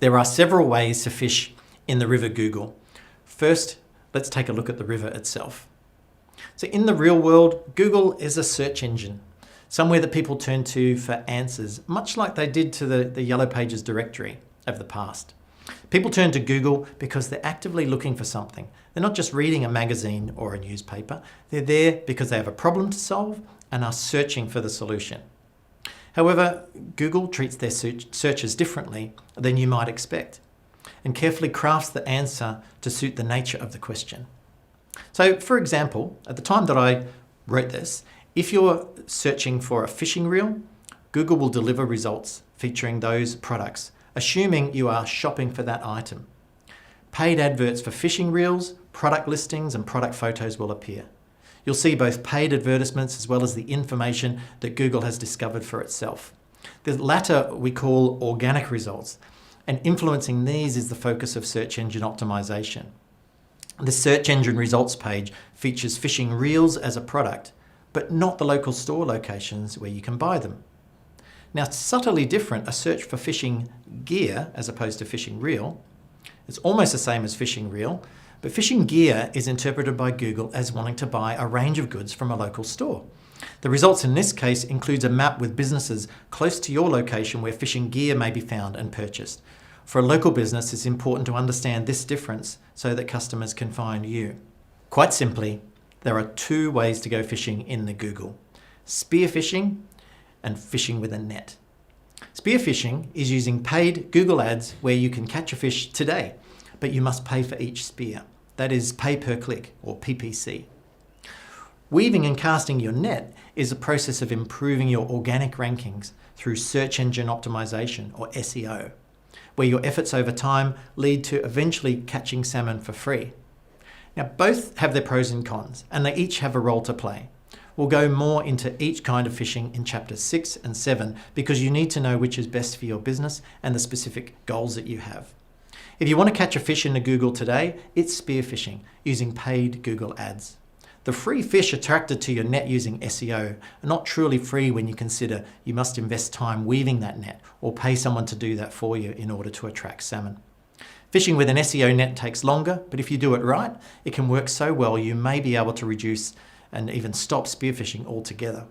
There are several ways to fish in the river Google. First, let's take a look at the river itself. So in the real world, Google is a search engine, somewhere that people turn to for answers, much like they did to the Yellow Pages directory of the past. People turn to Google because they're actively looking for something. They're not just reading a magazine or a newspaper. They're there because they have a problem to solve and are searching for the solution. However, Google treats their searches differently than you might expect and carefully crafts the answer to suit the nature of the question. So, for example, at the time that I wrote this, if you're searching for a fishing reel, Google will deliver results featuring those products, assuming you are shopping for that item. Paid adverts for fishing reels, product listings, and product photos will appear. You'll see both paid advertisements as well as the information that Google has discovered for itself. The latter we call organic results, and influencing these is the focus of search engine optimization. The search engine results page features fishing reels as a product, but not the local store locations where you can buy them. Now, subtly different, a search for fishing gear as opposed to fishing reel. It's almost the same as fishing reel, but fishing gear is interpreted by Google as wanting to buy a range of goods from a local store. The results in this case includes a map with businesses close to your location where fishing gear may be found and purchased. For a local business, it's important to understand this difference so that customers can find you. Quite simply, there are two ways to go fishing in the Google: spearfishing and fishing with a net. Spearfishing is using paid Google ads where you can catch a fish today, but you must pay for each spear. That is pay per click, or PPC. Weaving and casting your net is a process of improving your organic rankings through search engine optimization, or SEO, where your efforts over time lead to eventually catching salmon for free. Now, both have their pros and cons, and they each have a role to play. We'll go more into each kind of fishing in chapters 6 and 7 because you need to know which is best for your business and the specific goals that you have. If you want to catch a fish in the Google today, it's spearfishing using paid Google ads. The free fish attracted to your net using SEO are not truly free when you consider you must invest time weaving that net or pay someone to do that for you in order to attract salmon. Fishing with an SEO net takes longer, but if you do it right, it can work so well you may be able to reduce and even stop spearfishing altogether.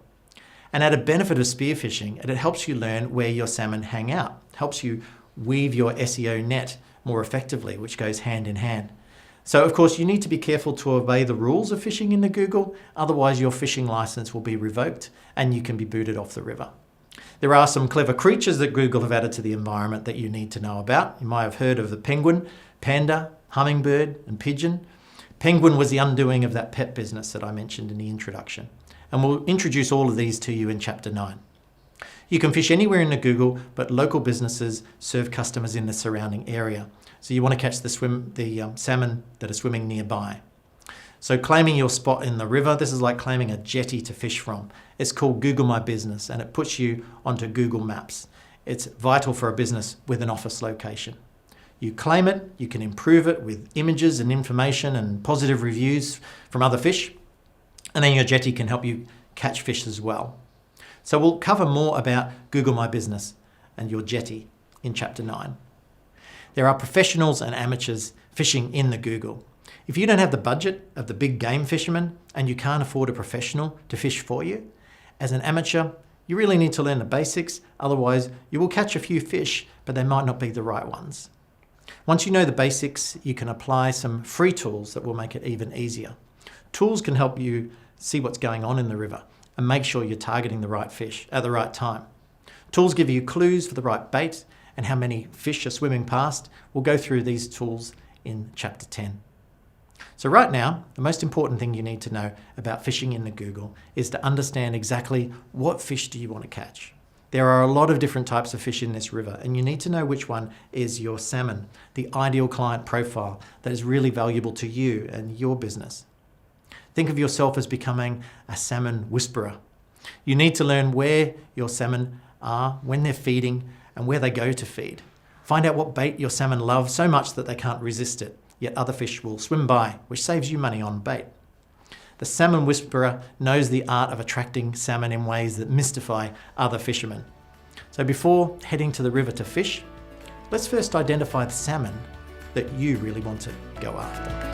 And added benefit of spearfishing, it helps you learn where your salmon hang out, helps you weave your SEO net more effectively, which goes hand in hand. So of course you need to be careful to obey the rules of fishing in the Google, otherwise your fishing license will be revoked and you can be booted off the river. There are some clever creatures that Google have added to the environment that you need to know about. You might have heard of the penguin, panda, hummingbird, and pigeon. Penguin was the undoing of that pet business that I mentioned in the introduction. And we'll introduce all of these to you in chapter 9. You can fish anywhere in the Google, but local businesses serve customers in the surrounding area. So you want to catch the salmon that are swimming nearby. So claiming your spot in the river, this is like claiming a jetty to fish from. It's called Google My Business and it puts you onto Google Maps. It's vital for a business with an office location. You claim it, you can improve it with images and information and positive reviews from other fish, and then your jetty can help you catch fish as well. So we'll cover more about Google My Business and your jetty in chapter 9. There are professionals and amateurs fishing in the Google. If you don't have the budget of the big game fisherman and you can't afford a professional to fish for you, as an amateur, you really need to learn the basics, otherwise you will catch a few fish, but they might not be the right ones. Once you know the basics, you can apply some free tools that will make it even easier. Tools can help you see what's going on in the river and make sure you're targeting the right fish at the right time. Tools give you clues for the right bait and how many fish are swimming past. We'll go through these tools in chapter 10. So right now, the most important thing you need to know about fishing in the Google is to understand exactly what fish do you want to catch. There are a lot of different types of fish in this river, and you need to know which one is your salmon, the ideal client profile that is really valuable to you and your business. Think of yourself as becoming a salmon whisperer. You need to learn where your salmon are, when they're feeding, and where they go to feed. Find out what bait your salmon love so much that they can't resist it, yet other fish will swim by, which saves you money on bait. The salmon whisperer knows the art of attracting salmon in ways that mystify other fishermen. So before heading to the river to fish, Let's first identify the salmon that you really want to go after.